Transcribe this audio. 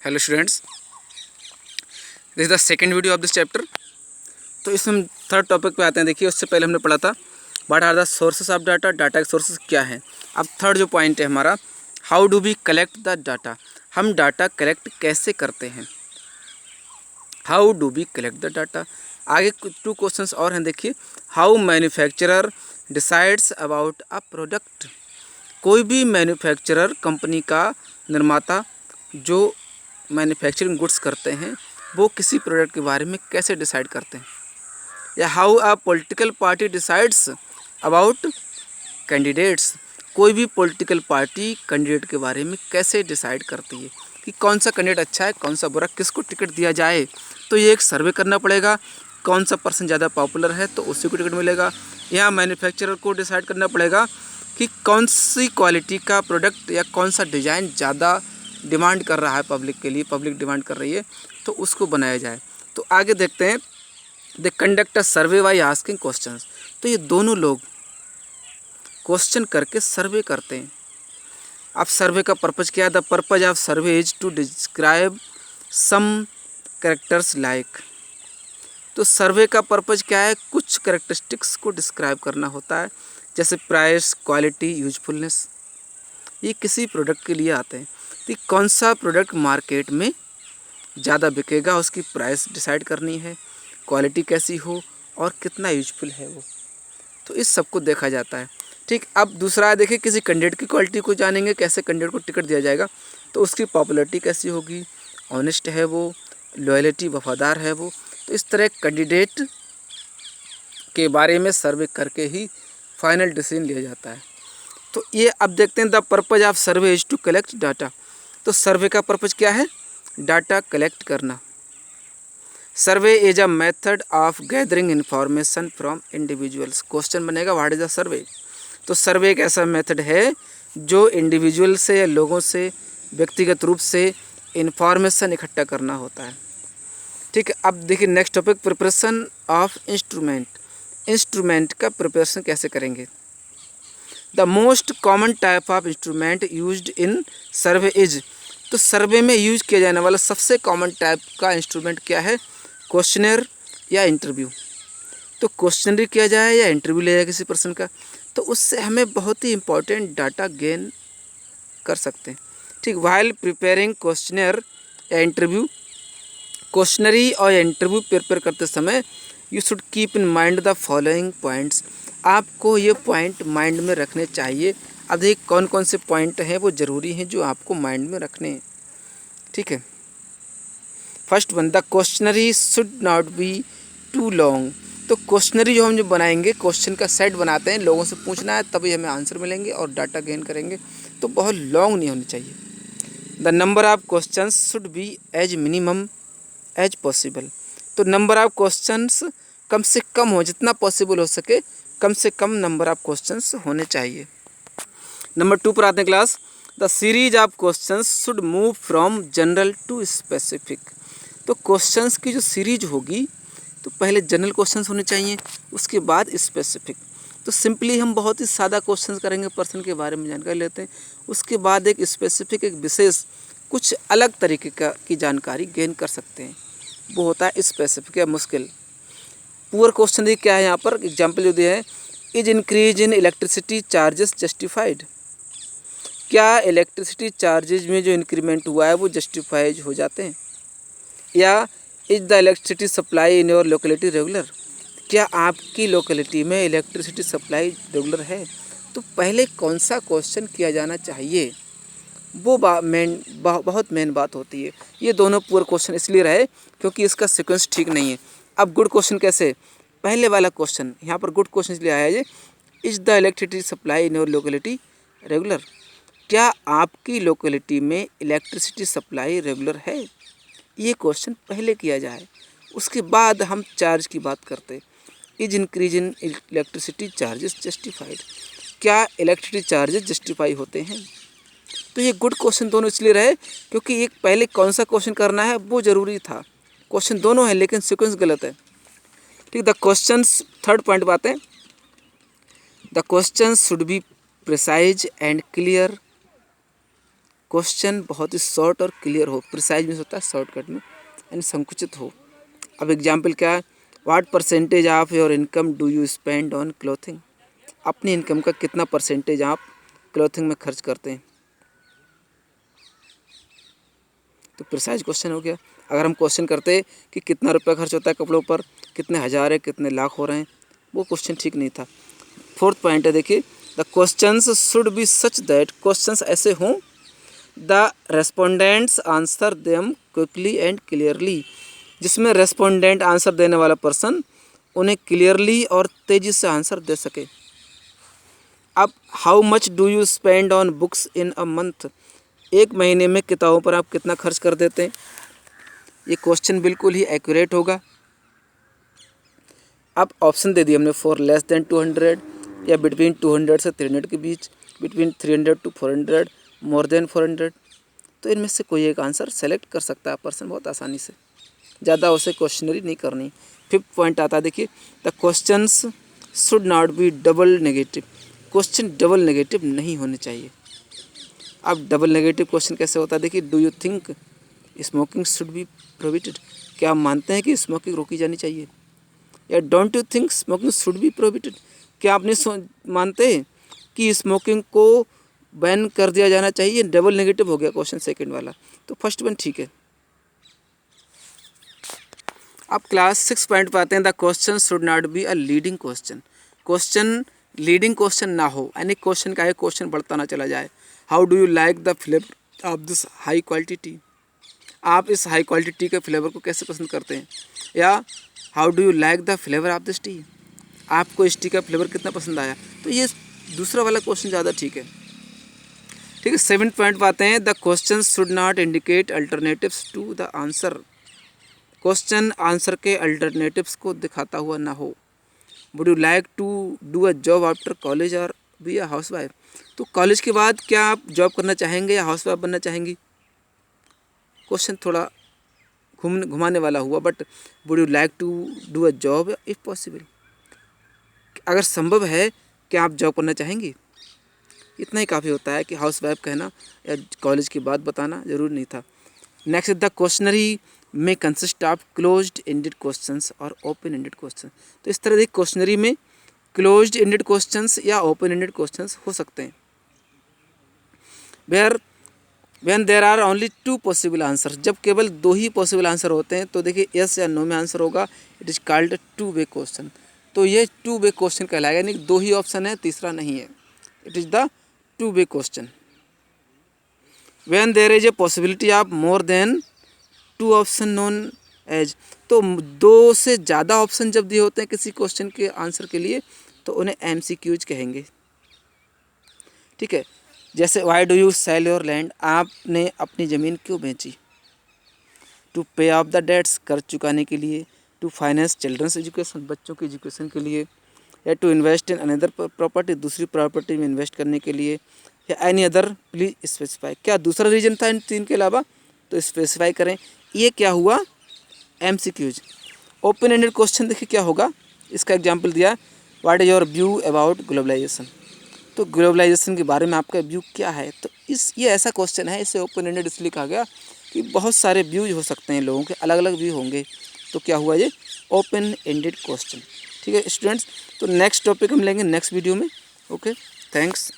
Hello students, this is the second video of this chapter. तो इसमें हम third topic पे आते हैं। देखिए, उससे पहले हमने पढ़ा था what are the sources of data, data के सोर्सेस क्या हैं। अब थर्ड जो पॉइंट है हमारा, how do we collect the data, हम डाटा कलेक्ट कैसे करते हैं। How do we collect the data. आगे टू क्वेश्चंस और हैं। देखिए, how manufacturer decides about a product. कोई भी मैन्युफैक्चरर, कंपनी का निर्माता जो मैन्युफैक्चरिंग गुड्स करते हैं, वो किसी प्रोडक्ट के बारे में कैसे डिसाइड करते हैं। या how a political party decides about candidates. कोई भी पॉलिटिकल पार्टी कैंडिडेट के बारे में कैसे डिसाइड करती है कि कौन सा कैंडिडेट अच्छा है, कौन सा बुरा, किसको टिकट दिया जाए। तो ये एक सर्वे करना पड़ेगा, कौन सा पर्सन ज़्यादा पॉपुलर है तो उसी को टिकट मिलेगा। यहाँ मैन्युफैक्चरर को डिसाइड करना पड़ेगा कि कौन सी क्वालिटी का प्रोडक्ट या कौन सा डिज़ाइन ज़्यादा डिमांड कर रहा है पब्लिक के लिए, पब्लिक डिमांड कर रही है, तो उसको बनाया जाए। तो आगे देखते हैं, they conduct a survey by asking questions. तो ये दोनों लोग क्वेश्चन करके सर्वे करते हैं। अब सर्वे का पर्पज़ क्या है? The purpose of survey is to describe some characters like. तो सर्वे का पर्पज़ क्या है? कुछ कैरेक्टरिस्टिक्स को डिस्क्राइब करना होता है, जैसे प्राइस, क्वालिटी, यूजफुलनेस। ये किसी प्रोडक्ट के लिए आते हैं कि कौन सा प्रोडक्ट मार्केट में ज़्यादा बिकेगा, उसकी प्राइस डिसाइड करनी है, क्वालिटी कैसी हो और कितना यूजफुल है वो। तो इस सब को देखा जाता है। ठीक, अब दूसरा देखिए, किसी कैंडिडेट की क्वालिटी को जानेंगे, कैसे कैंडिडेट को टिकट दिया जाएगा। तो उसकी पॉपुलैरिटी कैसी होगी, ऑनेस्ट है वो, लॉयलिटी, वफादार है वो। तो इस तरह कैंडिडेट के बारे में सर्वे करके ही फाइनल डिसीजन लिया जाता है। तो ये अब देखते हैं, the purpose of survey is to collect data. तो सर्वे का पर्पज़ क्या है? डाटा कलेक्ट करना। Survey is a method of gathering information from individuals. Question बनेगा, व्हाट इज अ सर्वे। तो सर्वे एक ऐसा मेथड है जो इंडिविजुअल से या लोगों से व्यक्तिगत रूप से इंफॉर्मेशन इकट्ठा करना होता है। ठीक है, अब देखिए next topic, preparation of instrument. Instrument का प्रिपरेशन कैसे करेंगे। The most common type of instrument used in survey is. तो सर्वे में यूज किया जाने वाला सबसे कॉमन टाइप का इंस्ट्रूमेंट क्या है? क्वेश्चनर या इंटरव्यू। तो क्वेश्चनरी किया जाए या इंटरव्यू लिया जाए किसी पर्सन का, तो उससे हमें बहुत ही इंपॉर्टेंट डाटा गेन कर सकते हैं। ठीक, वाइल प्रिपेयरिंग क्वेश्चनर या इंटरव्यू, क्वेश्चनरी और इंटरव्यू प्रिपेयर करते समय you should keep in mind the following points. आपको ये पॉइंट माइंड में रखने चाहिए। अब देखिए कौन कौन से पॉइंट हैं वो ज़रूरी हैं जो आपको माइंड में रखने हैं। ठीक है, first one, the questionnaire should not be too long. तो क्वेश्चनरी जो हम जो बनाएंगे, क्वेश्चन का सेट बनाते हैं, लोगों से पूछना है तभी हमें आंसर मिलेंगे और डाटा गेन करेंगे, तो बहुत लॉन्ग नहीं होनी चाहिए। The number of questions should be as minimum as possible. तो नंबर ऑफ क्वेश्चंस कम से कम हो, जितना पॉसिबल हो सके कम से कम नंबर ऑफ क्वेश्चंस होने चाहिए। नंबर 2 पर आते हैं class, the series of questions should move from general to specific. तो क्वेश्चंस की जो सीरीज होगी, तो पहले जनरल क्वेश्चंस होने चाहिए, उसके बाद स्पेसिफिक। तो सिंपली हम बहुत ही सादा क्वेश्चंस करेंगे, पर्सन के बारे में जानकारी लेते हैं, उसके बाद एक स्पेसिफिक, एक विशेष कुछ अलग तरीके की जानकारी गेन कर सकते हैं, वो होता है स्पेसिफिक या मुश्किल। पुअर क्वेश्चन देखिए क्या है, यहाँ पर एग्जाम्पल जो दिए हैं, is increase in electricity charges justified. क्या इलेक्ट्रिसिटी चार्जेज में जो इंक्रीमेंट हुआ है वो जस्टिफाइज हो जाते हैं। या is the electricity supply in your locality regular. क्या आपकी लोकेलिटी में इलेक्ट्रिसिटी सप्लाई रेगुलर है। तो पहले कौन सा क्वेश्चन किया जाना चाहिए, वो बहुत मेन बात होती है। ये दोनों पुअर क्वेश्चन इसलिए रहे क्योंकि इसका सीक्वेंस ठीक नहीं है। अब गुड क्वेश्चन कैसे, पहले वाला क्वेश्चन यहाँ पर गुड क्वेश्चन इसलिए आया है, ये is the electricity supply in your locality regular. क्या आपकी लोकेलिटी में इलेक्ट्रिसिटी सप्लाई रेगुलर है, ये क्वेश्चन पहले किया जाए, उसके बाद हम चार्ज की बात करते। Is increase in electricity charges justified. क्या इलेक्ट्रिसिटी चार्जेस जस्टिफाई होते हैं। तो ये गुड क्वेश्चन दोनों इसलिए रहे क्योंकि एक पहले कौन सा क्वेश्चन करना है वो ज़रूरी था। क्वेश्चन दोनों है लेकिन सीक्वेंस गलत है। ठीक, द क्वेश्चंस, थर्ड पॉइंट बात है, the questions should be precise and clear. Question बहुत ही शॉर्ट और क्लियर हो। प्रिसाइज मीन्स होता है शॉर्टकट में, यानी संकुचित हो। अब एग्जाम्पल क्या है, what percentage of your income do you spend on clothing. अपनी इनकम का कितना परसेंटेज आप क्लोथिंग में खर्च करते हैं। तो प्रिसाइज क्वेश्चन हो गया। अगर हम क्वेश्चन करते कि कितना रुपया खर्च होता है कपड़ों पर, कितने हज़ार है, कितने लाख हो रहे हैं, वो क्वेश्चन ठीक नहीं था। फोर्थ पॉइंट है, देखिए the questions should B such that, questions ऐसे हों the respondents answer them quickly and clearly, जिसमें रेस्पोंडेंट आंसर देने वाला पर्सन उन्हें क्लियरली और तेज़ी से आंसर दे सके। अब how much do you spend on books in a month, एक महीने में किताबों पर आप कितना खर्च कर देते हैं। ये क्वेश्चन बिल्कुल ही एक्यूरेट होगा। अब ऑप्शन दे दिए हमने, फॉर लेस देन 200 या बिटवीन 200 से 300 के बीच, बिटवीन 300 to 400, मोर देन 400। तो इनमें से कोई एक आंसर सेलेक्ट कर सकता है पर्सन बहुत आसानी से, ज़्यादा उसे क्वेश्चनरी नहीं करनी। फिफ्थ पॉइंट आता है, देखिए the questions should not B double negative, question double negative नहीं होने चाहिए। अब डबल नेगेटिव क्वेश्चन कैसे होता है, देखिए do you think smoking should be prohibited, क्या आप मानते हैं कि स्मोकिंग रोकी जानी चाहिए। या don't you think smoking should be prohibited, क्या आप नहीं मानते कि स्मोकिंग को बैन कर दिया जाना चाहिए। डबल नेगेटिव हो गया क्वेश्चन सेकंड वाला, तो फर्स्ट वन ठीक है। अब क्लास 6 पॉइंट पे आते हैं, the question should not be a leading question, question leading question ना हो, यानी क्वेश्चन का एक क्वेश्चन बढ़ता ना चला जाए। How do you like the flavour of this high quality T, आप इस हाई क्वालिटी टी के फ्लेवर को कैसे पसंद करते हैं। या how do you like the flavour of this T, आपको इस टी का फ्लेवर कितना पसंद आया। तो ये दूसरा वाला क्वेश्चन ज़्यादा ठीक है। ठीक है, 7th पॉइंट पे आते हैं, the question should not indicate alternatives to the answer, question answer के अल्टरनेटिव्स को दिखाता हुआ ना हो। Would you like to do a job after college और बी अ हाउस वाइफ, तो कॉलेज के बाद क्या आप जॉब करना चाहेंगे या हाउस वाइफ बनना चाहेंगी। क्वेश्चन थोड़ा घुमाने वाला हुआ, but would you like to do a job if possible, अगर संभव है क्या आप जॉब करना चाहेंगी। इतना ही काफ़ी होता है कि हाउस वाइफ कहना या कॉलेज की बात बताना ज़रूरी नहीं था। नेक्स्ट, द क्वेश्चनरी में consist of closed ended questions और ओपन एंडेड क्वेश्चन, तो इस तरह से क्वेश्चनरी में क्लोज्ड एंडेड क्वेश्चंस या ओपन एंडेड क्वेश्चंस हो सकते हैं। When there are only 2 possible answer, जब केवल 2 ही पॉसिबल आंसर होते हैं, तो देखिए यस या नो में आंसर होगा, it is called 2 way question, तो ये 2 वे क्वेश्चन कहलाएगा, यानी 2 ही ऑप्शन है, तीसरा नहीं है, it is the 2 way question. When there is a possibility of more than 2 option known as, तो 2 से ज़्यादा ऑप्शन जब दिए होते हैं किसी क्वेश्चन के आंसर के लिए, तो उन्हें MCQs कहेंगे। ठीक है, जैसे why do you sell your land, आपने अपनी ज़मीन क्यों बेची। टू पे ऑफ द डेट्स, कर्ज चुकाने के लिए। टू फाइनेंस चिल्ड्रंस एजुकेशन, बच्चों की एजुकेशन के लिए। या to invest in another property, दूसरी प्रॉपर्टी में इन्वेस्ट करने के लिए। या एनी अदर प्लीज स्पेसिफाई, क्या दूसरा रीजन था इन 3 के अलावा, तो स्पेसिफाई करें। ये क्या हुआ, MCQs। ओपन एंडेड क्वेश्चन देखिए क्या होगा, इसका एग्जाम्पल दिया, what is your view about globalisation, तो ग्लोबलाइजेशन के बारे में आपका व्यू क्या है। तो ये ऐसा क्वेश्चन है, इसे ओपन एंडेड इसलिए कहा गया कि बहुत सारे व्यूज हो सकते हैं लोगों के, अलग अलग व्यू होंगे, तो क्या हुआ ये ओपन एंडेड क्वेश्चन। ठीक है स्टूडेंट्स, तो नेक्स्ट टॉपिक हम लेंगे नेक्स्ट वीडियो में। Okay, thanks.